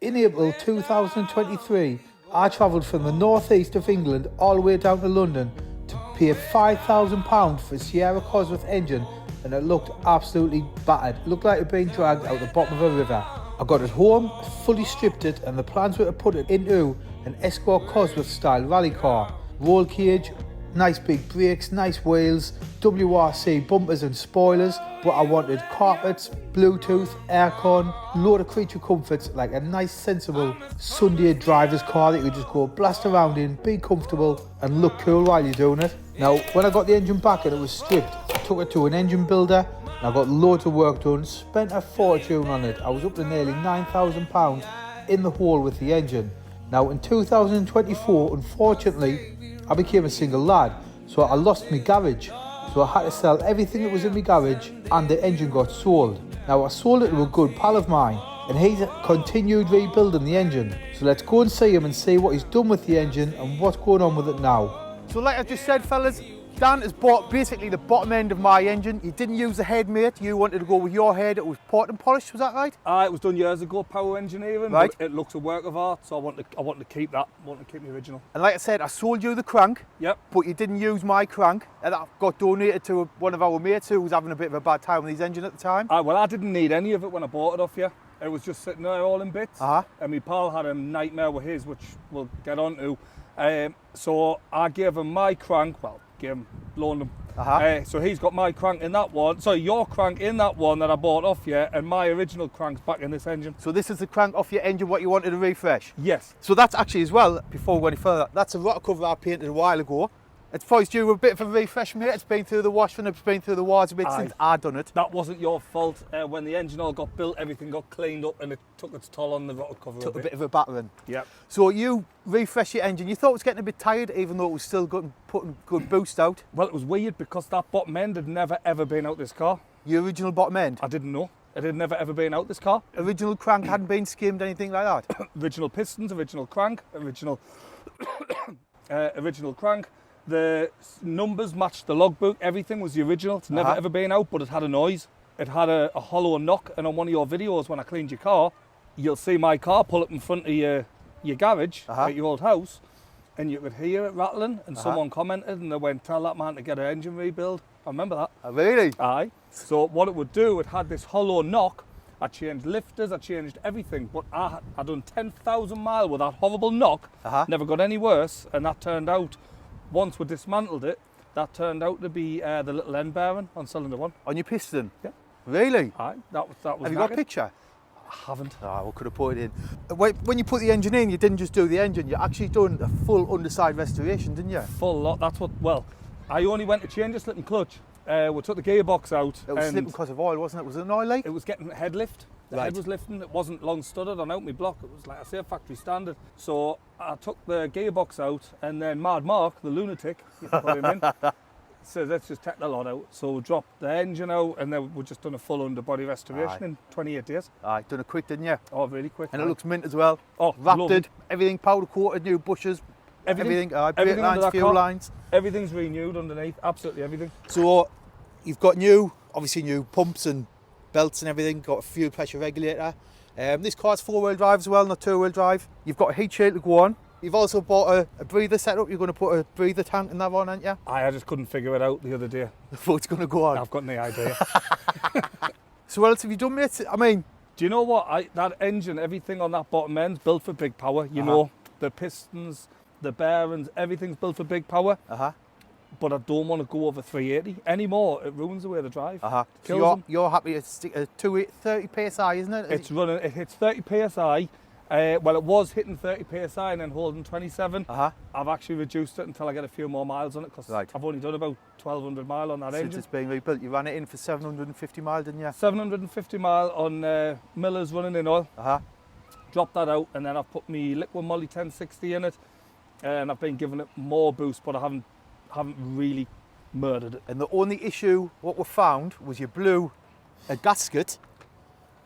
In April 2023, I travelled from the northeast of England all the way down to London to pay £5,000 for a Sierra Cosworth engine, and it looked absolutely battered. It looked like it had been dragged out the bottom of a river. I got it home, fully stripped it, and the plans were to put it into an Escort Cosworth style rally car. Roll cage, nice big brakes, nice wheels, WRC bumpers and spoilers, but I wanted carpets, Bluetooth, aircon, load of creature comforts, like a nice sensible Sunday driver's car that you could just go blast around in, be comfortable and look cool while you're doing it. Now, when I got the engine back and it was stripped, I took it to an engine builder and I got loads of work done, spent a fortune on it. I was up to nearly £9,000 in the hole with the engine. Now, in 2024, unfortunately, I became a single lad, so I lost my garage. So I had to sell everything that was in my garage and the engine got sold. Now I sold it to a good pal of mine and he's continued rebuilding the engine. So let's go and see him and see what he's done with the engine and what's going on with it now. So like I just said, fellas, Dan has bought basically the bottom end of my engine. You didn't use the head, mate. You wanted to go with your head. It was port and polished, was that right? It was done years ago, power engineering. Right. But it looks a work of art, so I want to keep that. I want to keep the original. And like I said, I sold you the crank. Yep. But you didn't use my crank. And that got donated to one of our mates who was having a bit of a bad time with his engine at the time. Well, I didn't need any of it when I bought it off you. It was just sitting there all in bits. And my pal had a nightmare with his, which we'll get on to. So I gave him my crank, loaned him. So he's got my crank in that one. So your crank in that one that I bought off you, and my original crank's back in this engine. So this is the crank off your engine, what you wanted to refresh? Yes. So that's actually as well, before we go any further, that's a rotor cover I painted a while ago. It's probably due a bit of a refresh, mate. It's been through the wash and it's been through the wires a bit since I done it. That wasn't your fault. When the engine all got built, everything got cleaned up and it took its toll on the rotor cover. Took a bit of a battering. Yep. So you refresh your engine. You thought it was getting a bit tired, even though it was still putting good boost out. Well, it was weird because that bottom end had never ever been out this car. Your original bottom end? I didn't know. It had never ever been out this car. Original crank hadn't been skimmed, anything like that? Original pistons, original crank, original crank. The numbers matched the logbook, everything was the original. It's never ever been out, but it had a noise. It had a hollow knock, and on one of your videos when I cleaned your car, you'll see my car pull up in front of your garage at your old house, and you could hear it rattling, and someone commented and they went, tell that man to get an engine rebuild. I remember that. Oh, really? Aye. So what it would do, it had this hollow knock. I changed lifters, I changed everything, but I done 10,000 miles with that horrible knock, never got any worse, and that turned out, once we dismantled it, that turned out to be the little end bearing on cylinder one. On your piston? Yeah. Really? Aye, that was Have you got a picture? I haven't. Oh, we could have put it in. When you put the engine in, you didn't just do the engine, you actually done a full underside restoration, didn't you? Full lot, that's what, well, I only went to change a slip and clutch. We took the gearbox out. It was slipping because of oil, wasn't it? Was it an oil leak? It was getting head lift. The head was lifting, it wasn't long studded on out my block, it was like I say, factory standard. So I took the gearbox out and then Mad Mark, the lunatic, you can put him in, says let's just take the lot out. So we dropped the engine out and then we just done a full underbody restoration in 28 days. Aye, done it quick, didn't you? Oh, really quick. And it looks mint as well. Oh, Rapted, everything powder coated, new bushes, everything brake lines, fuel lines. Everything's renewed underneath, absolutely everything. So you've got obviously new pumps and belts and everything, got a fuel pressure regulator. This car's 4-wheel drive as well, not 2-wheel drive. You've got a heat shield to go on. You've also bought a breather setup. You're going to put a breather tank in that one, aren't you? I just couldn't figure it out the other day. What's going to go on? I've got no idea. So what else have you done, mate? I mean... Do you know what? That engine, everything on that bottom end's built for big power. You know, the pistons, the bearings, everyth's built for big power. But I don't want to go over 380 anymore. It ruins the way they drive. So you're happy to stick at 30 psi, isn't it? It's running. It hits 30 psi. Well, it was hitting 30 psi and then holding 27. I've actually reduced it until I get a few more miles on it because I've only done about 1,200 mile on that engine. Since it's been rebuilt, you ran it in for 750 mile, didn't you? 750 mile on Miller's running in oil. Dropped that out and then I've put my liquid moly 1060 in it, and I've been giving it more boost, but I haven't really murdered it. And the only issue what we found was you blew a gasket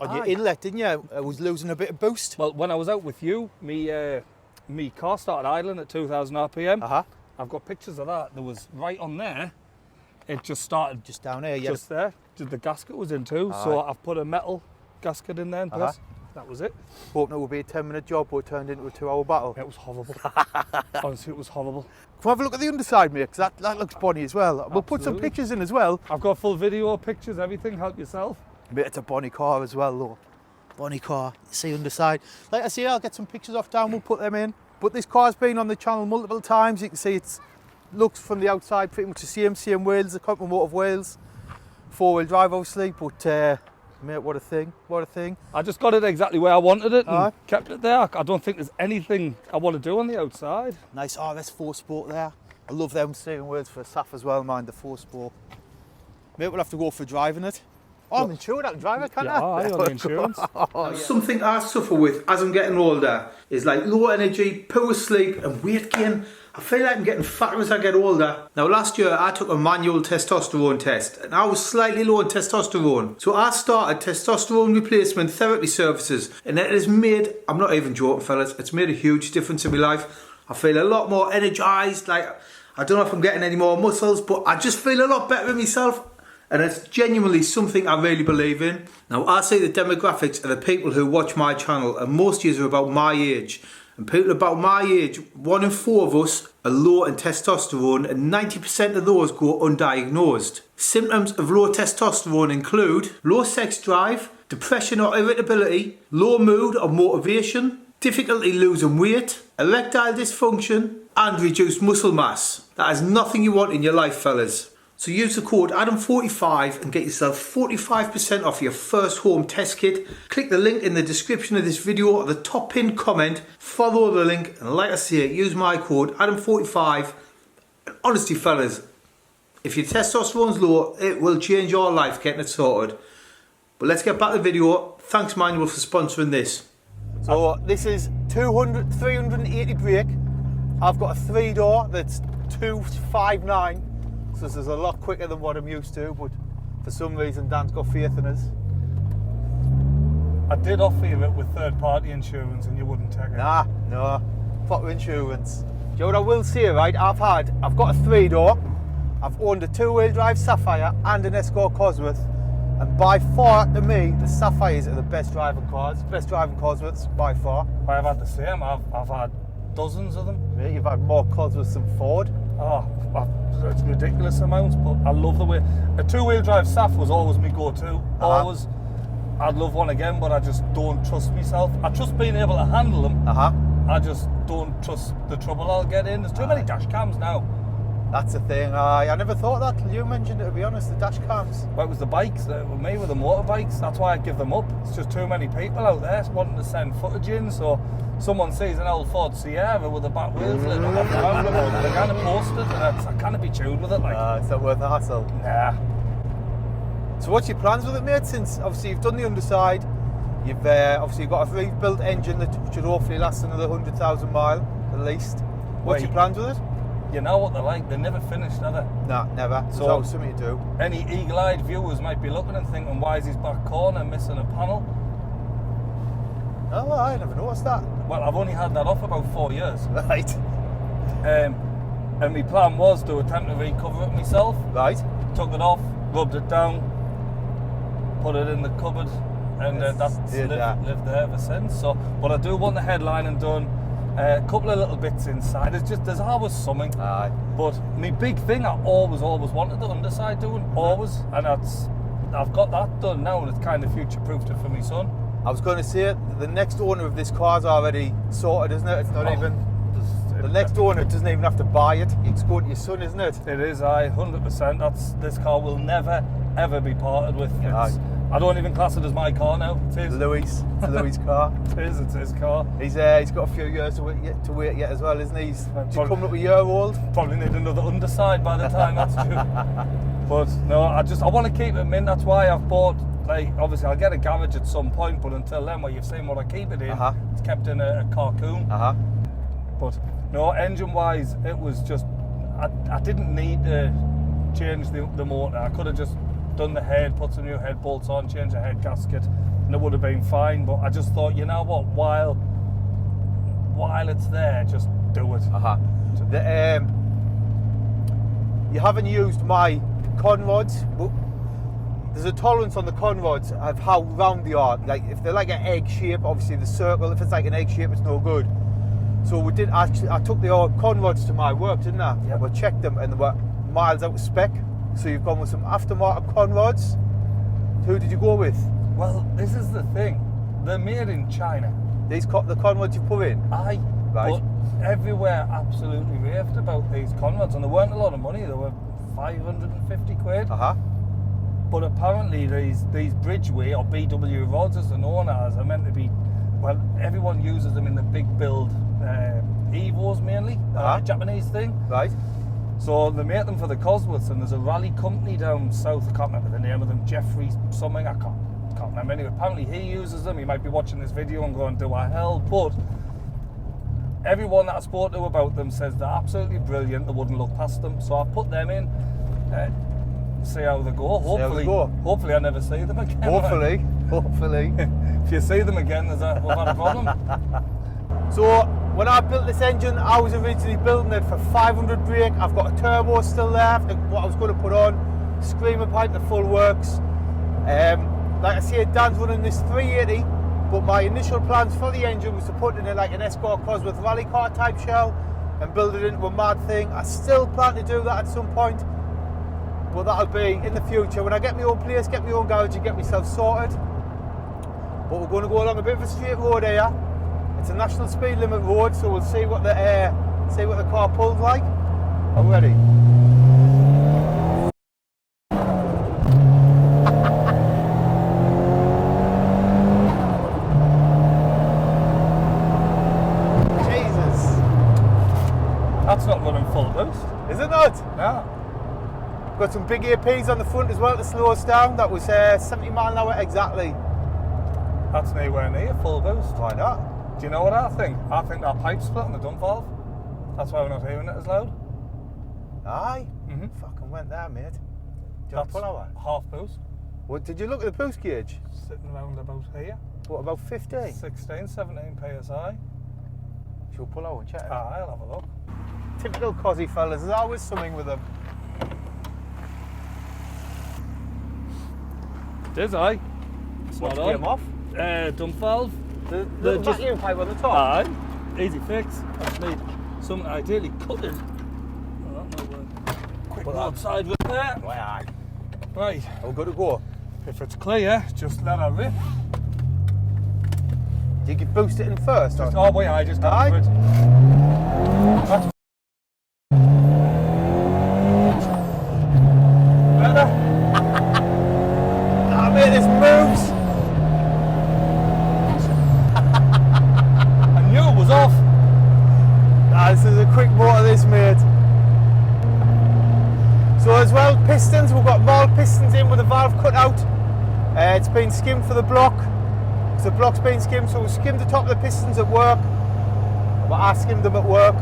on your inlet, didn't you? It was losing a bit of boost. Well, when I was out with you, me car started idling at 2,000 RPM. I've got pictures of that. There was right on there. It just started. Just down here, yeah. Just there. The gasket was in too. So I've put a metal gasket in there in place. that was it. Hoping it would be a 10-minute job, but it turned into a 2-hour battle. It was horrible. Honestly, it was horrible. Come have a look at the underside, mate, because that looks bonny as well. We'll put some pictures in as well. I've got full video, pictures, everything. Help yourself. Mate, it's a bonny car as well, though. Bonny car. You see underside. Like I say, I'll get some pictures off down. We'll put them in. But this car's been on the channel multiple times. You can see it looks from the outside pretty much the same wheels, the Company Motor of Wales. 4-wheel drive, obviously, but mate, what a thing, what a thing. I just got it exactly where I wanted it and kept it there. I don't think there's anything I want to do on the outside. Nice RS4 Sport there. I love them steering wheels for a SAF as well, mind, the 4 Sport. Mate, we'll have to go for driving it. Oh, I'm insured, I can drive it, can't I? I got the insurance. Something I suffer with as I'm getting older is like low energy, poor sleep and weight gain. I feel like I'm getting fatter as I get older. Now last year I took a manual testosterone test and I was slightly low in testosterone. So I started testosterone replacement therapy services and it has made, I'm not even joking fellas, it's made a huge difference in my life. I feel a lot more energised, like I don't know if I'm getting any more muscles, but I just feel a lot better in myself. And it's genuinely something I really believe in. Now I see the demographics of the people who watch my channel and most of you are about my age. And people about my age, 1 in 4 of us are low in testosterone and 90% of those go undiagnosed. Symptoms of low testosterone include low sex drive, depression or irritability, low mood or motivation, difficulty losing weight, erectile dysfunction and reduced muscle mass. That is nothing you want in your life, fellas. So use the code Adam45 and get yourself 45% off your first home test kit. Click the link in the description of this video or the top pinned comment. Follow the link and like I say, use my code Adam45. And honestly fellas, if your testosterone's low, it will change your life getting it sorted. But let's get back to the video. Thanks Manual for sponsoring this. So this is 380 brake. I've got a 3-door that's 259. So this is a lot quicker than what I'm used to, but for some reason Dan's got faith in us. I did offer you it with third-party insurance and you wouldn't take it. Nah, no, proper insurance. Do you know what I will say, right? I've got a 3-door, I've owned a 2-wheel drive Sapphire and an Escort Cosworth, and by far, to me, the Sapphires are the best driving cars, Cosworths by far. I've had the same, I've had dozens of them. Yeah, you've had more Cosworths than Ford. Oh, it's ridiculous amounts, but I love the way. A 2-wheel drive SAF was always my go-to. Always. I'd love one again, but I just don't trust myself. I trust being able to handle them. I just don't trust the trouble I'll get in. There's too many dash cams now. That's the thing. I never thought that till you mentioned it, to be honest, the dash cams. Well, it was the bikes, with me with the motorbikes. That's why I give them up. It's just too many people out there wanting to send footage in, so someone sees an old Ford Sierra with the back wheels lit up, they're going to post it, and I can't be chewed with it. Like, it's not worth the hassle. Nah. So what's your plans with it, mate? Since obviously you've done the underside, you've obviously got a rebuilt engine that should hopefully last another 100,000 mile at least. What's your plans with it? You know what they're like, they're never finished, are they? Nah, never. There's always something to do. Any eagle-eyed viewers might be looking and thinking, why is his back corner missing a panel? Oh, I never noticed that. Well, I've only had that off about 4 years. Right. And my plan was to attempt to recover it myself. Right. Took it off, rubbed it down, put it in the cupboard, and that's lived there ever since. So, but I do want the headlining done. A couple of little bits inside. There's always something. But my big thing, I always wanted the underside doing, always, and I've got that done now, and it's kind of future-proofed it for my son. I was going to say, the next owner of this car's already sorted, isn't it? It's not even. The next owner doesn't even have to buy it. It's going to your son, isn't it? It is, 100%. This car will never ever be parted with. I don't even class it as my car now. It's his. Louis' car. It's his car. He's got a few years to wait yet as well, isn't he? He's coming up a year old. Probably need another underside by the time that's due. But no, I want to keep it mint. That's why I've bought. Like, obviously, I'll get a garage at some point, but until then, you've seen what I keep it in. It's kept in a carcoon. But no, engine-wise, it was just. I didn't need to change the motor. I could have just done the head, put some new head bolts on, changed the head gasket, and it would have been fine. But I just thought, you know what, while it's there, just do it. You haven't used my con rods, but there's a tolerance on the conrods of how round they are. Like if they're like an egg shape, obviously the circle. If it's like an egg shape, it's no good. So we did actually. I took the old conrods to my work, didn't I? Yep. And we checked them, and they were miles out of spec. So you've gone with some aftermarket conrods. Who did you go with? Well, this is the thing. They're made in China. These the conrods you put in. Aye. Right. But everywhere absolutely raved about these conrods, and they weren't a lot of money. They were 550 quid. But apparently these Bridgeway or BW rods, as they're known as, are meant to be. Well, everyone uses them in the big build Evos mainly. Japanese thing. Right. So they make them for the Cosworths, and there's a rally company down south. I can't remember the name of them. Jeffrey something. I can't remember. Anyway, apparently he uses them. He might be watching this video and going, "Do I hell?" But everyone that I spoke to about them says they're absolutely brilliant. They wouldn't look past them. So I put them in. See how they go. Hopefully I never see them again. Hopefully. If you see them again, we've had a problem. So when I built this engine, I was originally building it for 500 brake. I've got a turbo still there, what I was going to put on, screamer pipe, the full works. Like I say, Dan's running this 380, but my initial plans for the engine was to put in it like an Escort Cosworth rally car type shell and build it into a mad thing. I still plan to do that at some point, but that'll be in the future. When I get my own place, get my own garage and get myself sorted. But we're going to go along a bit of a straight road here. It's a national speed limit road, so we'll see what the car pulls like. I'm ready. Jesus. That's not running full boost. Is it not? No. Got some big APs on the front as well to slow us down. That was 70 mile an hour exactly. That's nowhere near full boost. Why not? Do you know what I think? I think that pipe split on the dump valve. That's why we're not hearing it as loud. Aye. Fucking went there, mate. Do you want to pull over? Half boost. What, did you look at the boost gauge? Sitting around about here. What, about 15? 16, 17 PSI. She'll pull over and check it. Aye, I'll have a look. Typical Cosy fellas, there's always something with them. Did I? It's What, not on. came off? Dump valve. The just- vacuum pipe on the top? Aye. Easy fix. I just need something ideally cutting. Oh, that might work. Quick roadside repair. Aye. Right. We're good to go. If it's clear, just let her rip. Do you boost it in first? Or? Oh, wait, I just got Aye. to it. That's better. Ah, mate, this moves. I knew it was off. This is a quick motor, this, mate. So as well, pistons, we've got ball pistons in with the valve cut out. It's been skimmed for the block. So the block's been skimmed, so we skimmed the top of the pistons at work. But I skimmed them at work.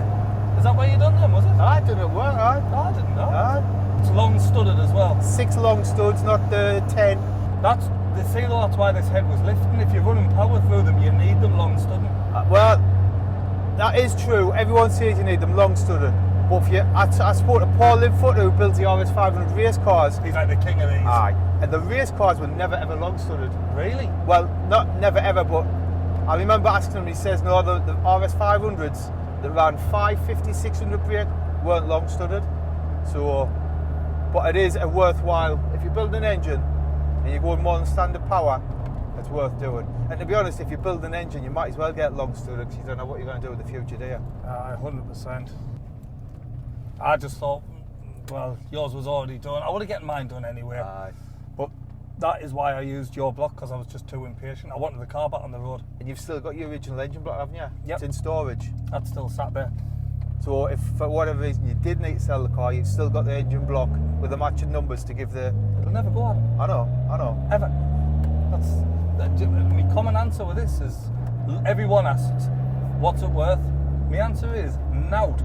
Is that where you done them, was it? I did it at work, aye. Oh, I didn't know. Aye. It's long studded as well. 6 long studs, not the 10. That's why this head was lifting. If you're running power through them, you need them long studded. Well, that is true. Everyone says you need them long studded. But if I spoke to Paul Linfoot, who builds the RS500 race cars. He's like the king of these. Aye. And the race cars were never ever long studded. Really? Well, not never ever, but I remember asking him, he says, no, the RS500s that ran 550, 600 brake weren't long studded. So, but it is a worthwhile, if you build an engine and you're going more than standard power, it's worth doing. And to be honest, if you build an engine, you might as well get long studded because you don't know what you're going to do in the future, do you? 100%. I just thought, well, yours was already done. I would have gotten mine done anyway. Aye. But that is why I used your block, because I was just too impatient. I wanted the car back on the road. And you've still got your original engine block, haven't you? Yep. It's in storage. That's still sat there. So if for whatever reason you did need to sell the car, you've still got the engine block with the matching numbers to give the... It'll never go up. I know. Ever. My common answer with this is, everyone asks, what's it worth? My answer is, nout.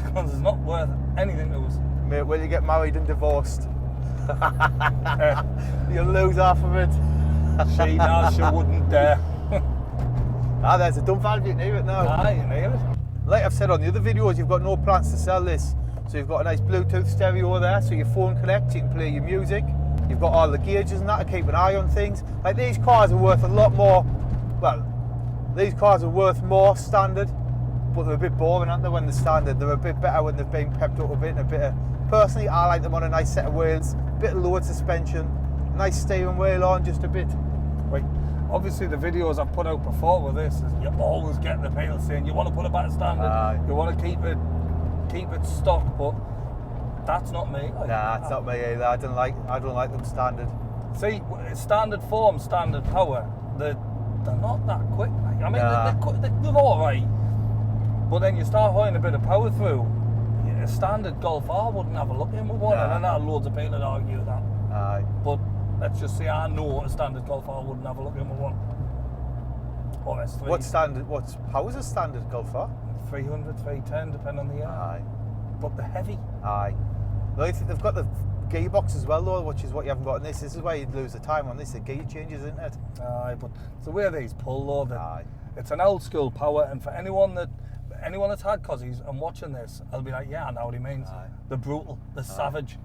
Because it's not worth anything to us. Mate, when you get married and divorced, you'll lose half of it. She wouldn't dare. There's a dump valve, you can hear it now. Aye, you can hear it. Like I've said on the other videos, you've got no plans to sell this. So you've got a nice Bluetooth stereo there, so your phone connects, you can play your music. You've got all the gauges and that to keep an eye on things. Like these cars are worth a lot more, well, these cars are worth more standard, but they're a bit boring, aren't they, when they're standard? They're a bit better when they've been pepped up a bit and a bit of, personally, I like them on a nice set of wheels, a bit of lowered suspension, nice steering wheel on, just a bit. Right. Obviously the videos I've put out before with this is you always get the people saying you want to put it back to standard, you want to keep it stock, but that's not me. Nah, it's not me either. I don't like them standard. See, standard form, standard power, they're not that quick. I mean, they're all right, but then you start holding a bit of power through. A standard Golf R wouldn't have a look in with one, and I know loads of people that argue that. Aye. But let's just say I know a standard Golf R wouldn't have a look in with one. Or S3. What's power's a standard Golf R? 300, 310, depending on the year. Aye. But they're heavy. Aye. Well, I think they've got the gearbox as well, though, which is what you haven't got in this. This is where you'd lose the time on this. The gear changes, isn't it? Aye, but it's the way these pull, though. Aye. It's an old school power, and for anyone that's had Cozzies and watching this, I'll be like, yeah, I know what he means. Aye. The brutal, the savage.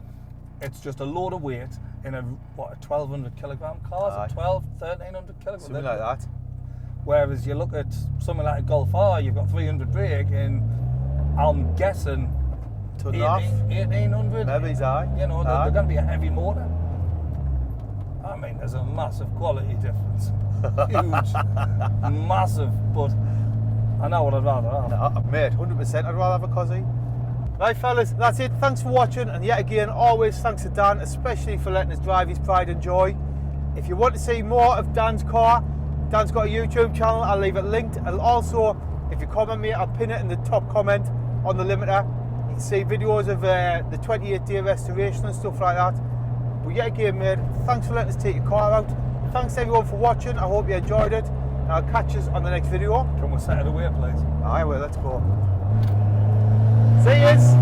It's just a load of weight in a 1,200 kilogram car, 1,300 kilograms. Something like that. Whereas you look at something like a Golf R, you've got 300 brake, and I'm guessing 1,800. Maybe it's high. You know, they're going to be a heavy motor. I mean, there's a massive quality difference. Huge. Massive, but I know what I'd rather have. No, mate, 100% I'd rather have a Cozzy. Right, fellas, that's it. Thanks for watching, and yet again, always thanks to Dan, especially for letting us drive his pride and joy. If you want to see more of Dan's car, Dan's got a YouTube channel. I'll leave it linked. And also, if you comment me, I'll pin it in the top comment on the limiter. You can see videos of the 28-day restoration and stuff like that. But yet again, mate, thanks for letting us take your car out. Thanks everyone for watching. I hope you enjoyed it. And I'll catch us on the next video. Can we set it away, please? Aye, well, let's go. See yous.